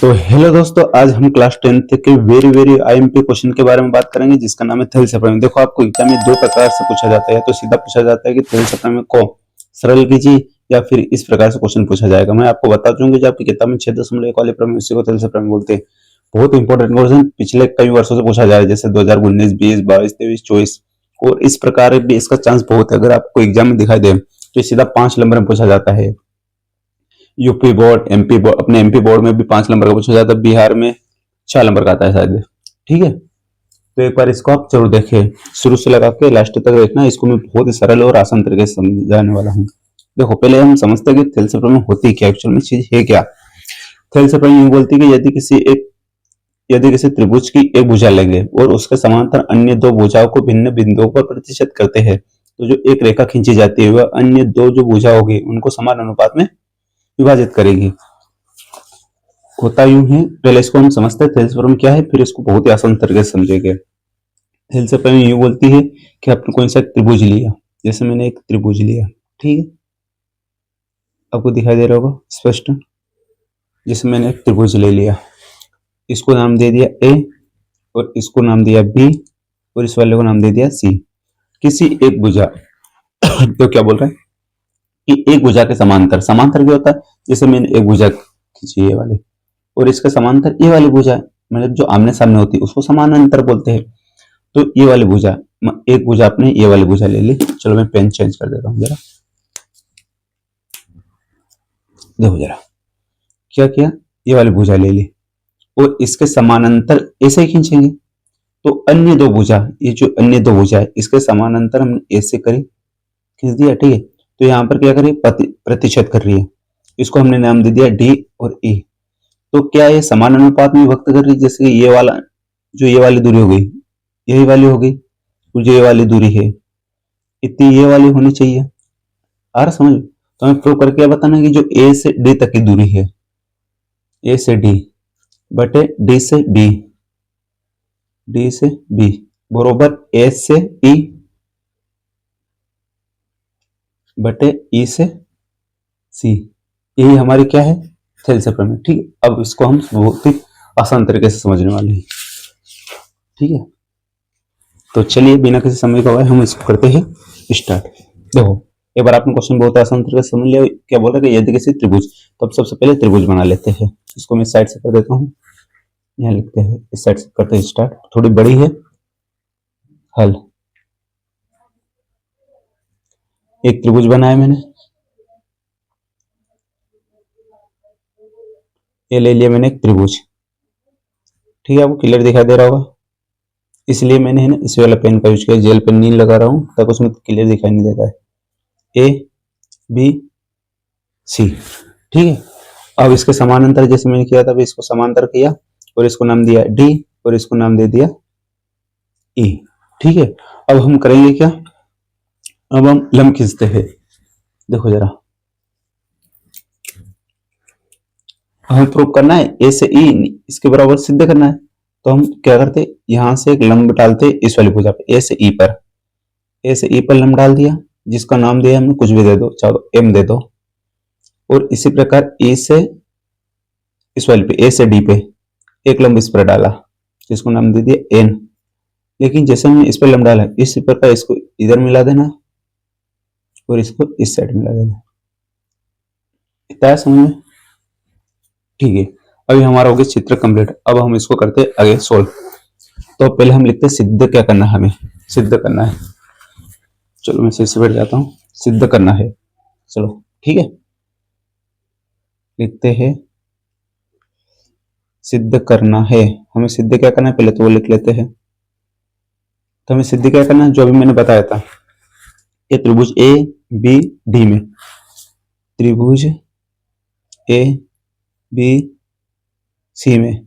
तो हेलो दोस्तों, आज हम क्लास 10th के वेरी वेरी आईएमपी क्वेश्चन के बारे में बात करेंगे, जिसका नाम है थेल्स अप्रमेय। देखो, आपको एग्जाम में दो प्रकार से पूछा जाता है। तो सीधा पूछा जाता है कि थेल्स अप्रमेय को सरल कीजिए, या फिर इस प्रकार से क्वेश्चन पूछा जाएगा। मैं आपको बता दूं कि जो आपकी किताब में 6.1 वाले प्रमेय, उसी को थेल्स अप्रमेय बोलते हैं। बहुत इंपॉर्टेंट क्वेश्चन पिछले कई वर्षों से पूछा जा रहा है, जैसे 2019, 20, 22, 23, 24, और इस प्रकार भी इसका चांस बहुत है। अगर आपको एग्जाम में दिखाई दे तो सीधा 5 नंबर में पूछा जाता है। यूपी बोर्ड, एमपी बोर्ड, अपने एमपी बोर्ड में भी 5 नंबर का पूछा जाता है, बिहार में 6 नंबर का आता है शायद। ठीक है, तो एक बार इसको आप जरूर देखें, शुरू से लगा के लास्ट तक देखना। इसको मैं बहुत ही सरल और आसान तरीके से समझाने वाला हूँ। देखो, पहले हम समझते हैं कि थेल्स अप्रमेय होती क्या, एक्चुअल में चीज है क्या। थेल्स अप्रमेय यूं बोलती है कि यदि किसी त्रिभुज की एक भुजा लेंगे और उसके समांतर अन्य दो भुजाओं को भिन्न बिंदुओं पर प्रतिच्छेद करते हैं, तो जो एक रेखा खींची जाती है वह अन्य दो जो भुजा होगी उनको समान अनुपात में विभाजित करेगी। होता यूं है, पहले इसको हम समझते हैं थेल्स अप्रमेय क्या है, फिर इसको बहुत ही आसान तरीके से समझेंगे। थेल्स अप्रमेय यूं बोलती है कि आपने कोई सा त्रिभुज लिया, जैसे मैंने एक त्रिभुज लिया, ठीक है, आपको दिखाई दे रहा होगा स्पष्ट। जैसे मैंने एक त्रिभुज ले लिया, इसको नाम दे दिया ए, और इसको नाम दिया बी, और इस वाले को नाम दे दिया सी। किसी एक भुजा तो क्या बोल रहे हैं कि एक भुजा के समांतर, समांतर क्या होता है, जैसे मैंने एक भुजा खींची ये वाली, और इसके समांतर ये वाली भुजा, मतलब जो आमने सामने होती है उसको समानांतर बोलते हैं। तो ये वाली भुजा, एक भुजा आपने ये वाली भुजा ले ली। चलो मैं पेन चेंज कर देता हूँ जरा। देखो जरा क्या किया, ये वाली भुजा ले ली और इसके समानांतर ऐसे ही खींचेंगे, तो अन्य दो भुजा, ये जो अन्य दो भुजा है इसके समानांतर हमने ऐसे करी, खींच दिया, ठीक है। तो यहाँ पर क्या करिए, प्रतिच्छेद कर रही है, इसको हमने नाम दे दिया डी और ई। तो क्या ये समान अनुपात में विभक्त कर रही है, जैसे ये वाला, जो ये वाली दूरी हो गई यही वाली हो गई, और जो ये वाली दूरी है इतनी ये वाली होनी चाहिए। आ रहा समझ? तो हमें प्रूव करके बताना कि जो ए से डी तक की दूरी है, ए से डी बटे डी से बी, डी से बी बरोबर ए से ई बटे ई से सी। यही हमारी क्या है, थेल्स अप्रमेय। ठीक है, अब इसको हम बहुत ही आसान तरीके से समझने वाले हैं। ठीक है, तो चलिए बिना किसी समय गवाए हम इसको करते हैं स्टार्ट। देखो, एक बार आपने क्वेश्चन बहुत आसान तरीके से समझ लिया। क्या बोल रहा है कि यदि किसी त्रिभुज, तो अब सबसे पहले त्रिभुज बना लेते हैं। इसको मैं साइड से कर देता हूँ, यहाँ लिखते हैं, इस साइड से करते हैं स्टार्ट। थोड़ी बड़ी है, हल। एक त्रिभुज बनाया मैंने, ये ले लिया मैंने एक त्रिभुज। ठीक है, आपको क्लियर दिखाई दे रहा होगा, इसलिए मैंने है ना इस वाला पेन का यूज किया, जेल पेन नहीं लगा रहा हूँ ताकि उसमें क्लियर दिखाई नहीं देता है। ए बी सी, ठीक है। अब इसके समानांतर जैसे मैंने किया था, अभी इसको समांतर किया और इसको नाम दिया डी और इसको नाम दे दिया ई। ठीक है, अब हम करेंगे क्या, अब हम लंब खींचते हैं। देखो जरा, हमें प्रूव करना है ए से ई इसके बराबर सिद्ध करना है। तो हम क्या करते, यहां से एक लंब डालते इस वाली भुजा पे, ए से ई पर, ए से ई पर लंब डाल दिया, जिसका नाम दिया हमने, कुछ भी दे दो, चलो एम दे दो। और इसी प्रकार ए से इस वाली पे, ए से डी पे एक लंब इस पर डाला, जिसको नाम दे दिया एन। लेकिन जैसे हमने इस पर लंब डाला, इस प्रकार इसको इधर मिला देना और इसको इस साइड मिला देना। इतना समझ में? ठीक है, अभी हमारा हो गया चित्र कंप्लीट। अब हम इसको करते हैं आगे सोल्व। तो पहले हम लिखते हैं सिद्ध क्या करना है, हमें सिद्ध करना है। चलो मैं से बैठ जाता हूँ, सिद्ध करना है। चलो ठीक है, लिखते हैं सिद्ध करना है। हमें सिद्ध क्या करना है पहले तो वो लिख लेते हैं। तो हमें सिद्ध क्या करना है, जो अभी मैंने बताया था, ये त्रिभुज ए बी डी में, त्रिभुज ए बी सी में,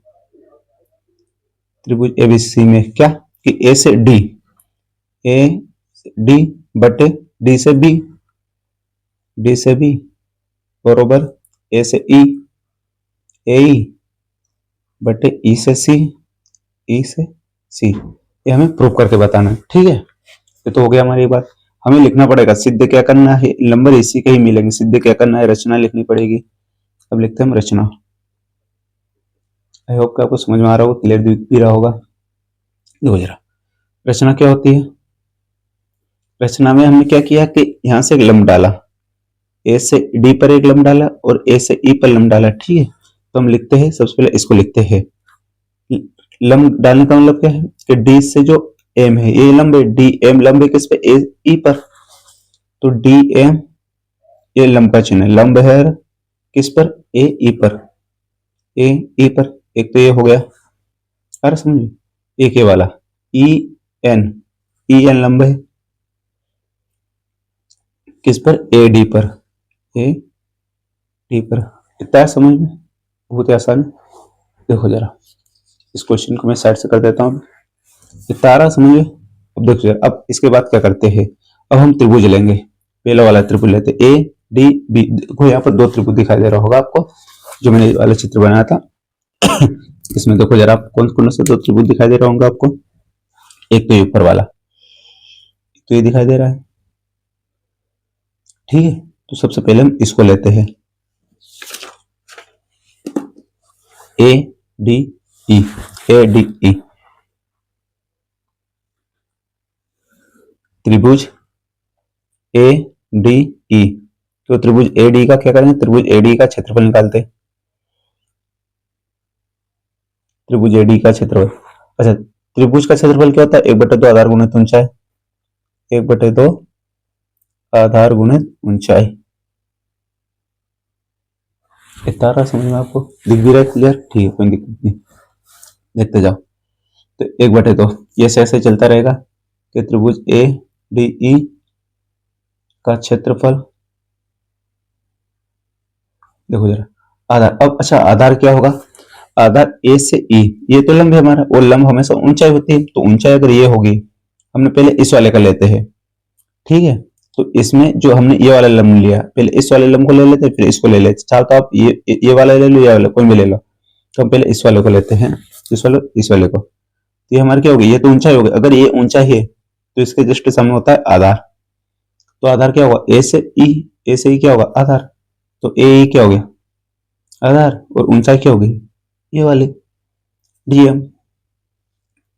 त्रिभुज ए बी सी में क्या कि ए से डी, ए डी बटे डी से बी, डी से बी बरोबर ए से ई, ए ई बटे ई से सी, ई से सी। ये हमें प्रूव करके बताना है। ठीक है, ये तो हो गया हमारी बात। हमें लिखना पड़ेगा सिद्ध क्या करना है, नंबर इसी के ही मिलेंगे। सिद्ध क्या करना है, रचना लिखनी पड़ेगी। अब लिखते हैं हम रचना। आई होप कि आपको समझ में आ रहा होगा, क्लियर भी रहा होगा। देखो जरा रचना क्या होती है। रचना में हमने क्या किया कि यहाँ से एक लंब डाला, ए से डी पर एक लंब डाला और ए से ई पर लंब डाला, ठीक है। तो हम लिखते हैं, सबसे पहले इसको लिखते हैं। लंब डालने का मतलब क्या है कि डी से जो एम है, ये लंब है, डी एम लंब है किस पे, ए ई पर। तो डी एम ये लंब का चिन्ह है, लंब है किस पर, ए ई पर, ए ई पर। एक तो ये हो गया, अरे समझिए, एक ये वाला ई एन, ई एन लंब है किस पर, ए डी पर, ए डी पर। इतना है समझ में, बहुत ही आसान। देखो जरा इस क्वेश्चन को मैं साइड से कर देता हूँ। इतना आ रहा समझ में। अब देखो जरा, अब इसके बाद क्या करते हैं, अब हम त्रिभुज लेंगे। पहला वाला त्रिभुज लेते, ए डी बी। देखो यहाँ पर दो त्रिभुज दिखाई दे रहा होगा आपको, जो मैंने वाला चित्र बनाया था। इसमें देखो जरा कौन कौन से दो त्रिभुज दिखाई दे रहा होगा आपको। एक तो ये ऊपर वाला, तो ये दिखाई दे रहा है, ठीक है। तो सबसे पहले हम इसको लेते हैं, A D E, A D E त्रिभुज ए डी ई। तो त्रिभुज ए डी का क्या करेंगे, त्रिभुज ए डी का क्षेत्रफल निकालते हैं। त्रिभुज ए डी का क्षेत्रफल, अच्छा त्रिभुज का क्षेत्रफल क्या होता है, 1/2 आधार गुणित ऊंचाई, 1/2 आधार गुणित ऊंचाई। इतना रहा समझ में, आपको दिख भी रहा है क्लियर, ठीक है, कोई दिक्कत नहीं। देखते जाओ, तो 1/2 ये ऐसे चलता रहेगा कि त्रिभुज ए डी ई का क्षेत्रफल, देखो जरा आधार। अब अच्छा आधार क्या होगा, आधार ए से ई, ये तो लंब है हमारा, और लंब हमेशा ऊंचाई होती है। तो ऊंचाई अगर ये होगी, हमने पहले इस वाले का लेते हैं, ठीक है। तो इसमें जो हमने ये वाला लंब लिया, पहले इस वाले लंब को ले लेते हैं, फिर इसको ले लेते। चाहो तो आप ये वाला ले लो, ये वाला कोई भी ले लो। तो हम पहले इस वाले को लेते हैं, इस वाले को। तो ये हमारे क्या होगी, ये तो ऊंचाई होगी। अगर ये ऊंचाई है तो इसके जस्ट सामने होता है आधार। तो आधार क्या होगा, ए से ई, ए से ई क्या होगा, आधार। तो ए ई क्या हो गया, आधार, और ऊंचाई क्या होगी, ये वाली डीएम।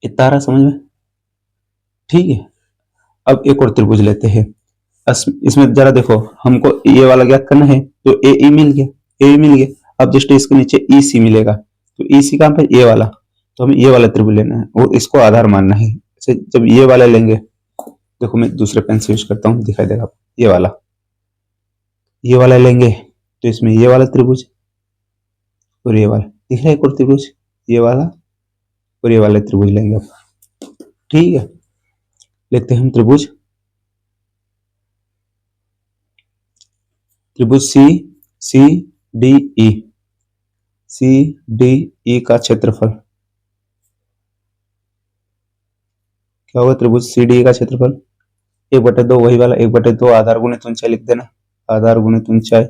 इतना रहा समझ में, ठीक है। अब एक और त्रिभुज लेते हैं। इसमें जरा देखो, हमको ये वाला ज्ञात करना है, तो ए ई मिल गया, ए मिल गया। अब जस्ट इसके नीचे ई सी मिलेगा, तो ई सी कहां पर, ये वाला। तो हमें ये वाला त्रिभुज लेना है और इसको आधार मानना है। जब ये वाला लेंगे, देखो मैं दूसरे पेन से यूज करता हूँ, दिखाई देगा आपको। ये वाला लेंगे तो इसमें ये वाला त्रिभुज और ये वाला दिख रहा है, एक और त्रिभुज, ये वाला और ये वाला त्रिभुज लेंगे आप, ठीक है। लेते हैं हम त्रिभुज सी C D E, C D E का क्षेत्रफल क्या होगा, त्रिभुज सी डी ई का क्षेत्रफल 1/2, वही वाला 1/2 आधार गुणित ऊंचाई लिख देना, आधार गुणित ऊंचाई।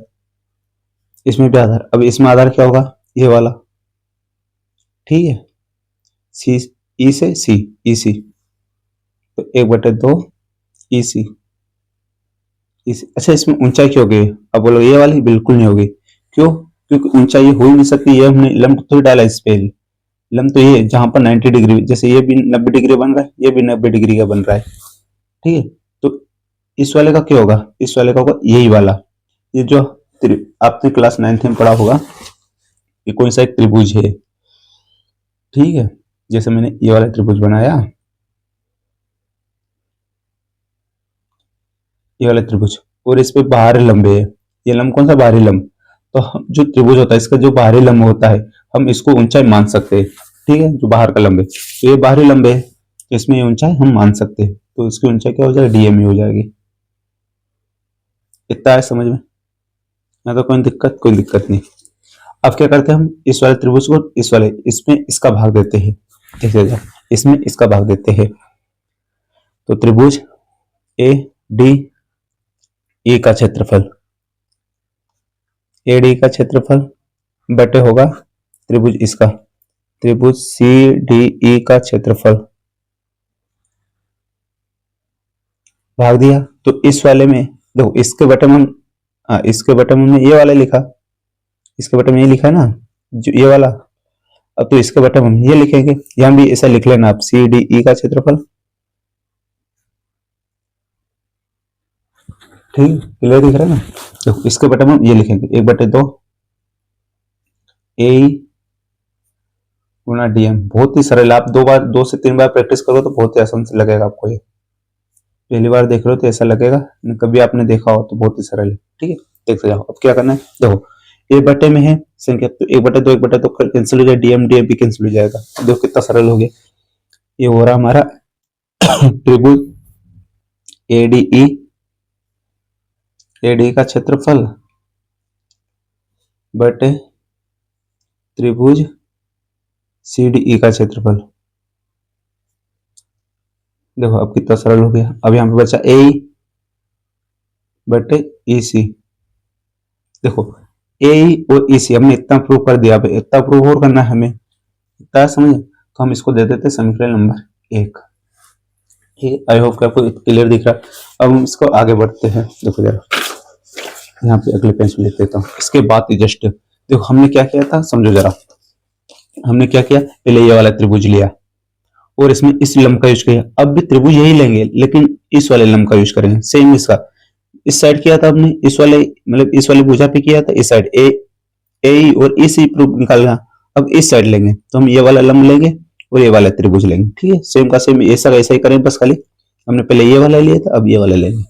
इसमें भी आधार, अब इसमें आधार क्या होगा, ये वाला, ठीक है। सी ई से सी, ई सी, तो 1/2 ई सी, अच्छा इसमें ऊंचाई क्यों होगी, अब बोलो ये वाली बिल्कुल नहीं होगी, क्यों, क्योंकि ऊंचाई हो ही नहीं सकती। ये हमने लंब तो डाला इस पे, लंब तो ये जहां पर 90 डिग्री, जैसे ये भी 90 डिग्री बन रहा है, ये भी 90 डिग्री का बन रहा है, ठीक है। तो इस वाले का क्या होगा, इस वाले का होगा यही वाला, ये जो आपने क्लास 9th में पढ़ा होगा, ये कौन सा एक त्रिभुज है, ठीक है। जैसे मैंने ये वाला त्रिभुज बनाया, ये वाला त्रिभुज, और इस पे बाहरी लंब है, ये लंब कौन सा, बाहरी लंब। तो जो त्रिभुज होता है, इसका जो बाहरी लंब होता है, हम इसको ऊंचाई मान सकते हैं, ठीक है। जो बाहर का लंब है, तो ये बाहरी लंब है, तो इसमें ये ऊंचाई हम मान सकते हैं। तो इसकी ऊंचाई क्या हो जाएगी, डीएम हो जाएगी। इतना है समझ में, ना तो कोई दिक्कत नहीं। अब क्या करते हैं, हम इस वाले त्रिभुज को इस वाले, इसमें इसका भाग देते हैं, देखिए इसमें इसका भाग देते हैं। तो त्रिभुज ए डी ई का क्षेत्रफल, ए डी का क्षेत्रफल बटे होगा त्रिभुज इसका, त्रिभुज सी डी ई का क्षेत्रफल, भाग दिया। तो इस वाले में देखो, इसके बटे में इसके बटे में ये वाला लिखा, इसके बटे में ये लिखा है ना, जो ये वाला, अब तो इसके बटे हम ये लिखेंगे, यहाँ भी ऐसा लिख लेना आप, सी डी ई का क्षेत्रफल। ठीक, क्लियर दिख रहा है ना। देखो इसके बटे हम ये लिखेंगे 1/2 ए गुना डीएम। बहुत ही सरल, आप 2 से 3 बार प्रैक्टिस करो तो बहुत ही आसान से लगेगा आपको। ये पहली बार देख रहे हो तो ऐसा लगेगा, कभी आपने देखा हो तो बहुत ही सरल है। ठीक है, देखते जाओ। अब क्या करना है, देखो ए बटे में है संख्या, तो 1/2 कैंसिल हो जाए, डीएम डीएम भी कैंसिल हो जाएगा। देखो कितना सरल हो गया। ये हो रहा हमारा त्रिभुज एडीई, एडी का क्षेत्रफल बटे त्रिभुज सीडीई का क्षेत्रफल। देखो अब कितना सरल हो गया। अब यहाँ पे बचा ए बटे ई सी। देखो ए और ई सी हमने इतना प्रूव कर दिया, अब इतना प्रूव और करना है हमें, इतना समझे, तो हम इसको दे देते समीकरण नंबर 1। ठीक, आई होप कि आपको क्लियर दिख रहा है। अब हम इसको आगे बढ़ते हैं। देखो जरा यहाँ पे अगले पेज में लिख देता हूँ। इसके बाद जस्ट देखो हमने क्या किया था, समझो जरा। हमने क्या किया, पहले ये वाला त्रिभुज लिया और इसमें इस लंब का यूज किया। अब भी त्रिभुज यही लेंगे लेकिन इस वाले लंब का यूज करेंगे, सेम इसका। इस साइड किया था हमने, इस वाले मतलब इस वाली भुजा पे किया था, इस साइड ए ए और ई सी प्रूफ निकालना। अब इस साइड लेंगे तो हम ये वाला लंब लेंगे और ये वाला त्रिभुज लेंगे। ठीक है, सेम का सेम, ऐसा ऐसा ही करें, बस खाली हमने पहले ये वाला लिया था, अब ये वाला लेंगे।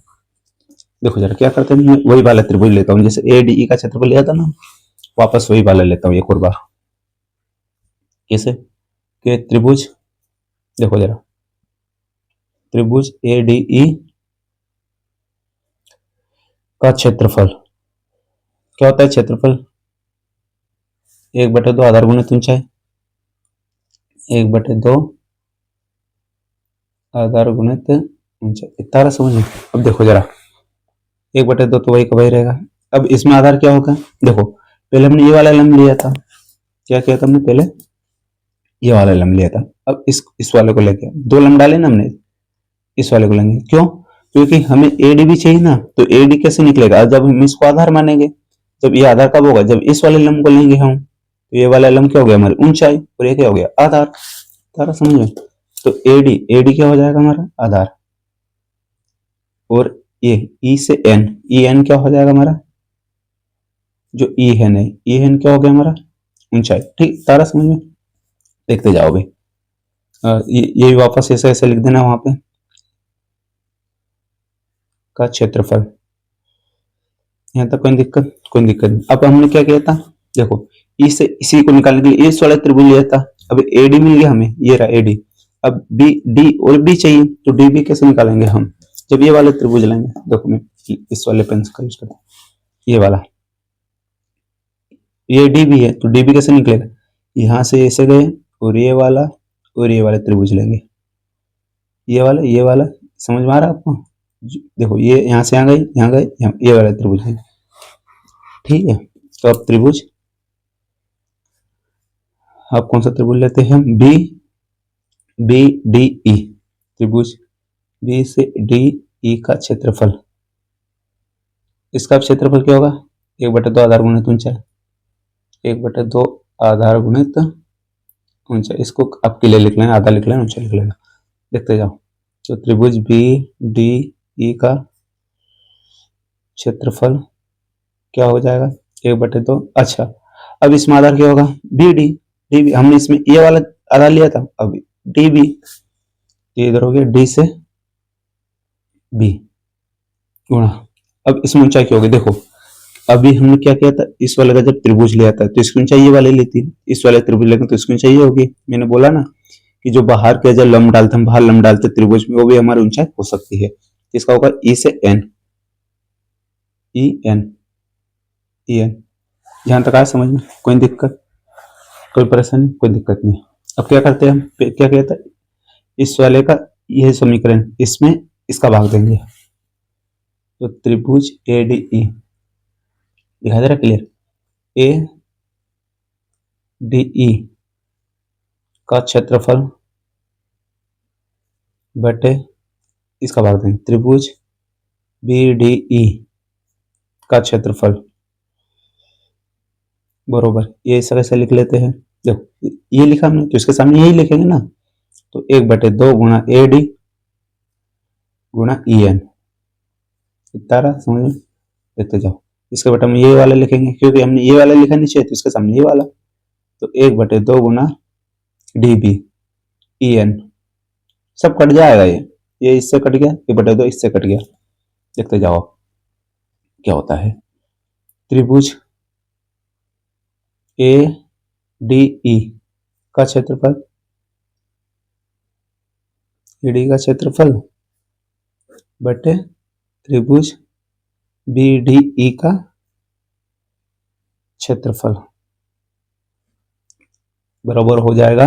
देखो जरा क्या करते हैं, मैं वही वाला त्रिभुज लेता हूँ, जैसे ए डी ई का क्षेत्रफल लिया था ना, वापस वही वाला लेता हूँ एक और बार। कैसे के त्रिभुज, देखो जरा त्रिभुज ए डी ई का क्षेत्रफल क्या होता है, क्षेत्रफल 1/2 आधार गुणित ऊंचाई, 1/2 आधार गुणित ऊंचाई। इतना समझ। अब देखो जरा 1/2 तो वही का वही रहेगा। अब इसमें आधार क्या होगा, देखो पहले हमने ये वाला लंब लिया था, क्या किया था हमने, पहले ये वाला लंब लिया था। अब इस वाले को लेके 2 लंब डाले ना हमने, इस वाले को लेंगे। क्यों, क्योंकि हमें एडी भी चाहिए ना, तो एडी कैसे निकलेगा, जब हम इसको आधार मानेंगे। जब ये आधार कब होगा, जब इस वाले लंब को लेंगे हम, तो ये वाला लंब क्या हो गया हमारी ऊंचाई और ये क्या हो गया आधार। सारा समझ में। तो एडी एडी क्या हो जाएगा हमारा आधार, और ये ई से एन, ई एन क्या हो जाएगा हमारा, जो ई एन है, ई एन क्या हो गया हमारा ऊंचाई। ठीक, सारा समझ में। देखते जाओ भाई, ये भी वापस ऐसे ऐसे लिख देना वहां पे, का क्षेत्रफल। यहाँ तक कोई दिक्कत नहीं। अब हमने क्या किया था, देखो इसे इसी को निकालने के लिए इस वाला त्रिभुज लिया था। अब एडी मिल गया हमें, ये रहा एडी। अब बी डी और बी चाहिए, तो डी बी कैसे निकालेंगे हम, जब ये वाले त्रिभुज लेंगे। देखो मैं इस वाले पेन का यूज करता हूँ, ये वाला, ये डी बी है, तो डी बी कैसे निकलेगा, यहाँ से ऐसे गए और ये वाले त्रिभुज लेंगे, ये वाला समझ में आ रहा है आपको। देखो ये यहाँ से यहाँ गए, ये वाला त्रिभुज है। ठीक है, तो अब त्रिभुज, आप कौन सा त्रिभुज लेते हैं, बी बी डी ई, त्रिभुज बी से डी ई का क्षेत्रफल। इसका क्षेत्रफल क्या होगा, 1/2 आधार गुणित ऊंचाई, 1/2 आधार गुणित ऊंचाई। इसको आपके लिए लिख लेना, आधा लिख लेना, ऊंचाई लिख लेना। देखते जाओ, तो त्रिभुज बी डी ई का क्षेत्रफल क्या हो जाएगा, 1/2। अच्छा, अब इसमें आधार क्या होगा, बी डी, डी बी। हमने इसमें ये वाला आधार लिया था, अब डी बी, ये इधर हो गया डी से बी गुणा। अब इसमें ऊंचाई क्या होगी, देखो अभी हमने क्या किया था, इस वाले का जब त्रिभुज लिया था तो इसकी ऊंचाई ये वाले ली थी, इस वाले त्रिभुज लेंगे तो इसकी ऊंचाई ये होगी। मैंने बोला ना कि जो बाहर के जब लंब डालते हम, बाहर लंब डालते त्रिभुज में, वो भी हमारी ऊंचाई हो सकती है। इसका होगा ई से N, E N, E N. यहां तक आया समझ में, कोई दिक्कत, कोई परेशानी, कोई दिक्कत नहीं। अब क्या करते हैं हम, क्या कहता है, इस वाले का यह समीकरण, इसमें इसका भाग देंगे, तो त्रिभुज ए डी ई, दिखाई दे रहा क्लियर, ए डी ई का क्षेत्रफल बटे इसका भाग देंगे, त्रिभुज बी डी ई का क्षेत्रफल बरोबर, ये ऐसा कैसे लिख लेते हैं, देखो ये लिखा हमने तो इसके सामने यही लिखेंगे ना, तो 1/2 गुणा AD गुणा EN। इतना रहा समझ में, देखते जाओ। इसके बटे हम ये वाला लिखेंगे क्योंकि हमने ये वाला लिखा नीचे तो इसके सामने ये वाला, तो 1/2 गुणा DB EN। सब कट जाएगा, ये इससे कट गया, 1/2 इससे कट गया। देखते जाओ क्या होता है। त्रिभुज ADE का क्षेत्रफल, AD का क्षेत्रफल बटे त्रिभुज BDE का क्षेत्रफल बराबर हो जाएगा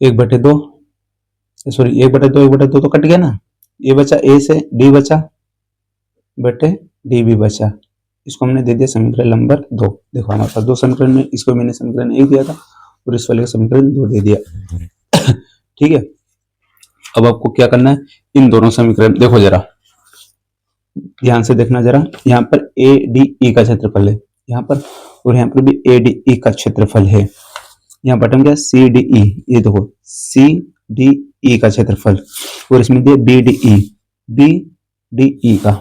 1/2, सॉरी 1/2 तो कट गया ना, ये बचा A से D बचा बटे DB बचा। इसको हमने दे दिया समीकरण नंबर 2। देखो हमारे पास 2 समीकरण में, इसको मैंने समीकरण 1 दिया था और इस वाले का समीकरण 2 दे दिया। ठीक है, अब आपको क्या करना है, इन दोनों समीकरण देखो जरा ध्यान से देखना जरा। यहाँ पर ADE का क्षेत्रफल है यहाँ पर, और यहाँ पर भी ADE का क्षेत्रफल है। यहाँ बटन क्या CDE, ये देखो CDE का क्षेत्रफल, और इसमें दिया BDE का।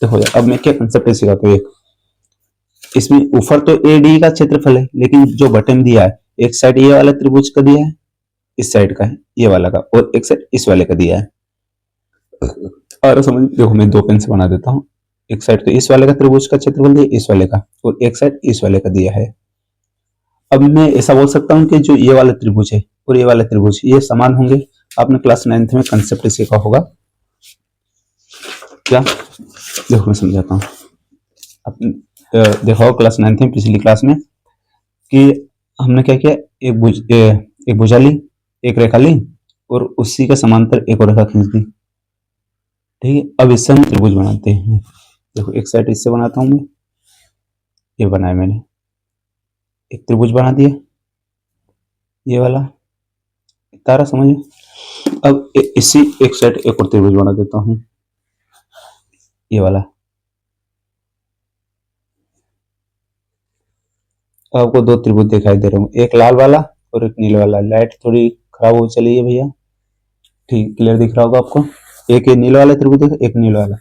देखो यार अब मैं क्या कंसेप्ट सिखाता हूँ। इसमें ऊपर तो ADE का क्षेत्रफल है, लेकिन जो बटन दिया है एक साइड ये वाला त्रिभुज का दिया है, इस साइड का है ये वाला का, और एक साइड इस वाले का दिया है। और समझ देखो मैं 2 पेन से बना देता हूँ। एक साइड तो इस वाले का त्रिभुज का क्षेत्रफल दिया इस वाले का, और एक साइड इस वाले का दिया है। अब मैं ऐसा बोल सकता हूँ कि जो ये वाला त्रिभुज है और ये वाला त्रिभुज ये समान होंगे। आपने क्लास 9th में कंसेप्ट सीखा होगा क्या, देखो मैं समझाता हूँ। देखो क्लास 9th में पिछली क्लास में कि हमने क्या किया, एक भुजा ली, एक रेखा ली और उसी के समांतर एक और रेखा खींच दी। ठीक है, अब इससे हम त्रिभुज बनाते हैं। देखो एक साइड इससे बनाता हूं मैं, ये बनाया मैंने, एक त्रिभुज बना दिया ये वाला, तारा समझ में। अब इसी एक साइड एक और त्रिभुज बना देता हूं ये वाला। आपको 2 त्रिभुज दिखाई दे रहे होंगे, एक लाल वाला और एक नीले वाला। लाइट थोड़ी खराब हो चली है भैया, ठीक क्लियर दिख रहा होगा आपको। एक ये नीला वाला त्रिभुज है, एक नीला वाला।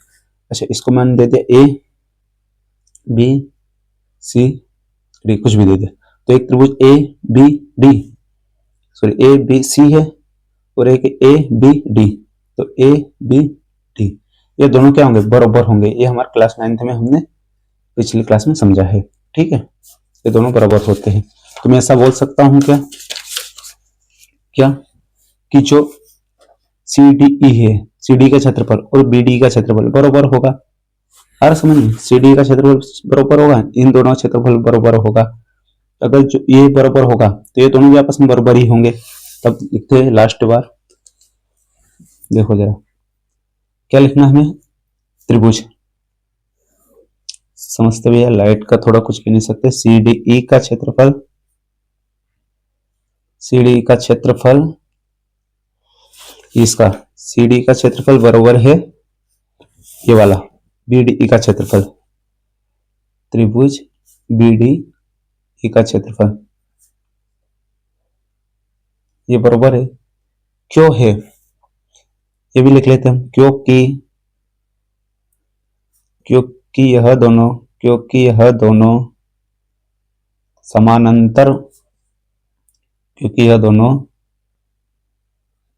अच्छा इसको मान दे दिया ABCD, कुछ भी दे दिया, तो एक त्रिभुज ABD, सॉरी ABC है और एक ABD, तो ABD ये दोनों क्या होंगे, बराबर होंगे। ये हमारे क्लास 9th में हमने पिछली क्लास में समझा है। ठीक है, ये दोनों बराबर होते हैं। तो मैं ऐसा बोल सकता हूं क्या कि जो CDE है, CD का क्षेत्रफल और BD का क्षेत्रफल बराबर होगा। हर समझ में, CD का क्षेत्रफल बराबर होगा, इन दोनों क्षेत्रफल बराबर होगा। अगर जो ये बराबर होगा तो ये दोनों भी आपस में बराबर ही होंगे। तब लिखते हैं लास्ट बार, देखो जरा क्या लिखना है हमें, त्रिभुज। समझते भैया, लाइट का थोड़ा कुछ कह नहीं सकते। CDE का क्षेत्रफल, CDE का क्षेत्रफल, इसका CD का क्षेत्रफल बराबर है ये वाला BDE का क्षेत्रफल, त्रिभुज BDE का क्षेत्रफल ये बराबर है। क्यों है ये भी लिख लेते हैं हम, क्योंकि यह दोनों समानांतर, क्योंकि यह दोनों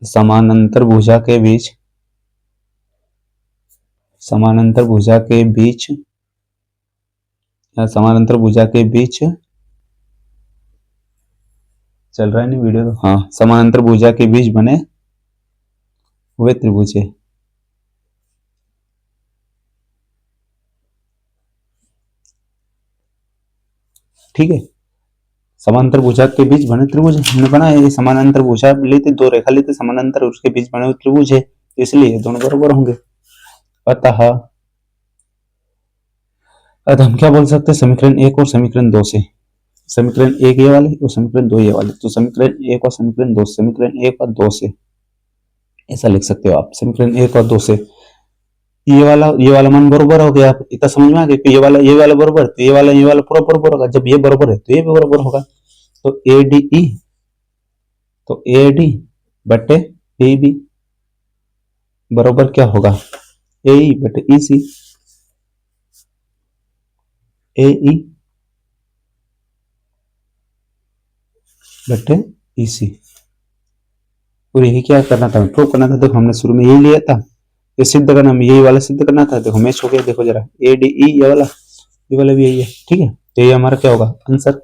समानांतर भुजा के बीच समानांतर भुजा के बीच चल रहा है नहीं वीडियो तो, हाँ समानांतर भुजा के बीच बने हुए त्रिभुज है। ठीक है, समानांतर भुजा के बीच बने त्रिभुज हमने बनाया। ये समानांतर भुजा लेते, 2 रेखा लेते समानांतर, उसके बीच बने हुए त्रिभुज है, इसलिए दोनों बराबर होंगे। अतः हम क्या बोल सकते हैं, समीकरण 1 और समीकरण 2 से, समीकरण 1 ये वाले और समीकरण 2 ये वाले, तो समीकरण 1 और समीकरण 2 से ऐसा लिख सकते हो आप। समीकरण 1 और 2 से ये वाला मान बराबर हो गया। आप इतना समझ में आ गया कि ये वाला बराबर, तो ये वाला पूरा बराबर होगा। जब ये बराबर है तो ये भी बराबर होगा। तो ADE, तो AD बटे AB बराबर क्या होगा, AE बटे EC, AE बटे EC। और यही क्या करना था, प्रूव करना था। देखो हमने शुरू में यही लिया था, ये सिद्ध करना, यही वाला सिद्ध करना था। देखो मैच हो गया, देखो जरा ADE ये वाला भी यही है, ठीक है। तो ये हमारा क्या होगा, आंसर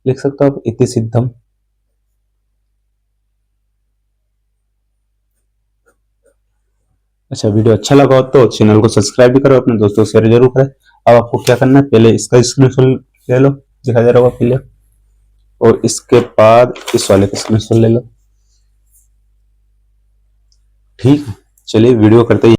लिख सकते हो आप, इति सिद्धम। अच्छा, वीडियो अच्छा लगा हो तो चैनल को सब्सक्राइब भी करो, अपने दोस्तों को शेयर जरूर करें। अब आपको क्या करना है, पहले इसका स्क्रीनशॉट ले लो, दिखा दे रहा होगा पहले, और इसके बाद इस वाले का स्क्रीनशॉट ले लो, ठीक है। चलिए वीडियो करते ही